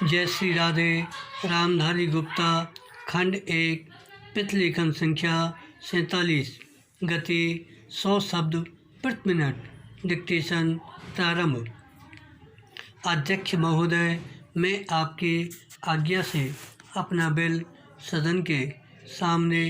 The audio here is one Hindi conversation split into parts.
जय श्री राधे। रामधारी गुप्ता, खंड 1, पितलेखन संख्या 47, गति 100 शब्द प्रति मिनट। डिक्टेशन प्रारंभ। अध्यक्ष महोदय, मैं आपकी आज्ञा से अपना बिल सदन के सामने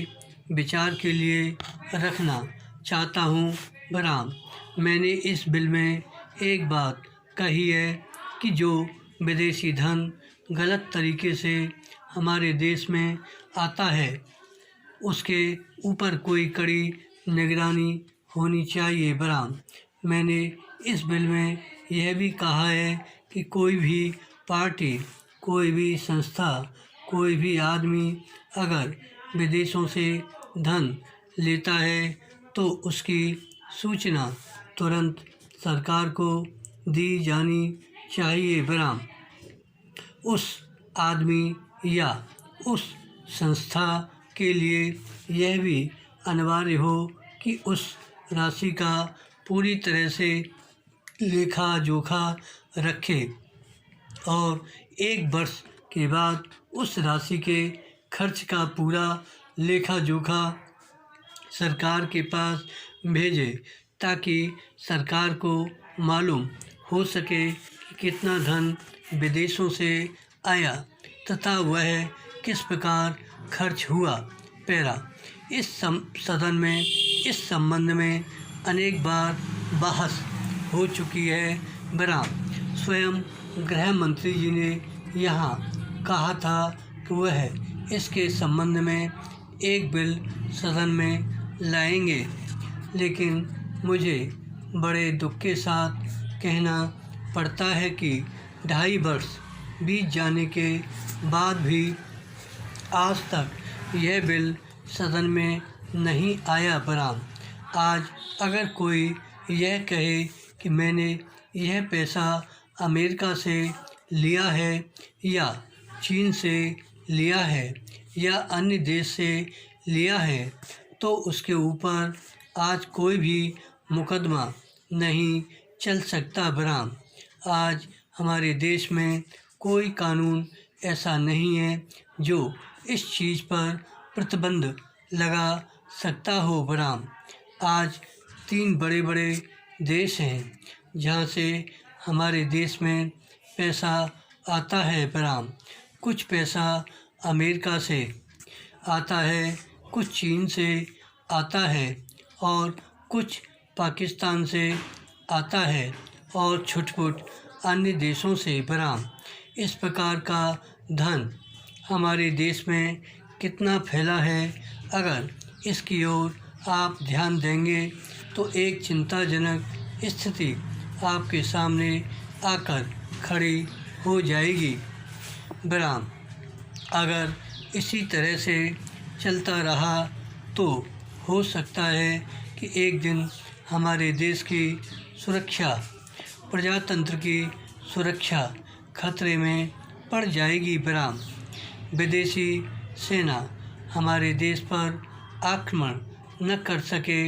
विचार के लिए रखना चाहता हूँ। बराम, मैंने इस बिल में एक बात कही है कि जो विदेशी धन गलत तरीके से हमारे देश में आता है उसके ऊपर कोई कड़ी निगरानी होनी चाहिए। बराम, मैंने इस बिल में यह भी कहा है कि कोई भी पार्टी, कोई भी संस्था, कोई भी आदमी अगर विदेशों से धन लेता है तो उसकी सूचना तुरंत सरकार को दी जानी चाहिए। बराम, उस आदमी या उस संस्था के लिए यह भी अनिवार्य हो कि उस राशि का पूरी तरह से लेखा जोखा रखे और 1 वर्ष के बाद उस राशि के खर्च का पूरा लेखा जोखा सरकार के पास भेजे, ताकि सरकार को मालूम हो सके कि कितना धन विदेशों से आया तथा वह किस प्रकार खर्च हुआ। पैरा, इस सदन में इस संबंध में अनेक बार बहस हो चुकी है। बराम, स्वयं गृह मंत्री जी ने यहाँ कहा था कि वह इसके संबंध में एक बिल सदन में लाएंगे, लेकिन मुझे बड़े दुख के साथ कहना पड़ता है कि 2.5 वर्ष बीत जाने के बाद भी आज तक यह बिल सदन में नहीं आया। बराम, आज अगर कोई यह कहे कि मैंने यह पैसा अमेरिका से लिया है या चीन से लिया है या अन्य देश से लिया है तो उसके ऊपर आज कोई भी मुकदमा नहीं चल सकता। बराम, आज हमारे देश में कोई कानून ऐसा नहीं है जो इस चीज़ पर प्रतिबंध लगा सकता हो। बराम, आज 3 बड़े बड़े देश हैं जहाँ से हमारे देश में पैसा आता है। बराम, कुछ पैसा अमेरिका से आता है, कुछ चीन से आता है और कुछ पाकिस्तान से आता है और छुटपुट अन्य देशों से। बराम, इस प्रकार का धन हमारे देश में कितना फैला है, अगर इसकी ओर आप ध्यान देंगे तो एक चिंताजनक स्थिति आपके सामने आकर खड़ी हो जाएगी। बराम, अगर इसी तरह से चलता रहा तो हो सकता है कि एक दिन हमारे देश की सुरक्षा, प्रजातंत्र की सुरक्षा खतरे में पड़ जाएगी। बराम, विदेशी सेना हमारे देश पर आक्रमण न कर सके,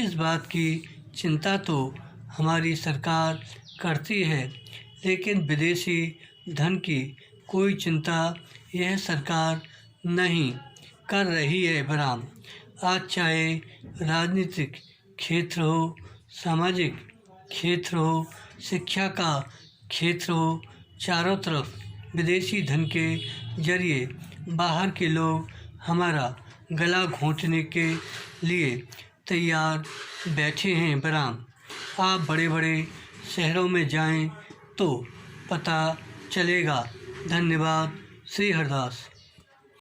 इस बात की चिंता तो हमारी सरकार करती है, लेकिन विदेशी धन की कोई चिंता यह सरकार नहीं कर रही है। बराम, आज चाहे राजनीतिक क्षेत्र हो, सामाजिक क्षेत्र हो, शिक्षा का क्षेत्र हो, चारों तरफ विदेशी धन के जरिए बाहर के लोग हमारा गला घोंटने के लिए तैयार बैठे हैं। बराम, आप बड़े बड़े शहरों में जाएं तो पता चलेगा। धन्यवाद। श्री हरदास।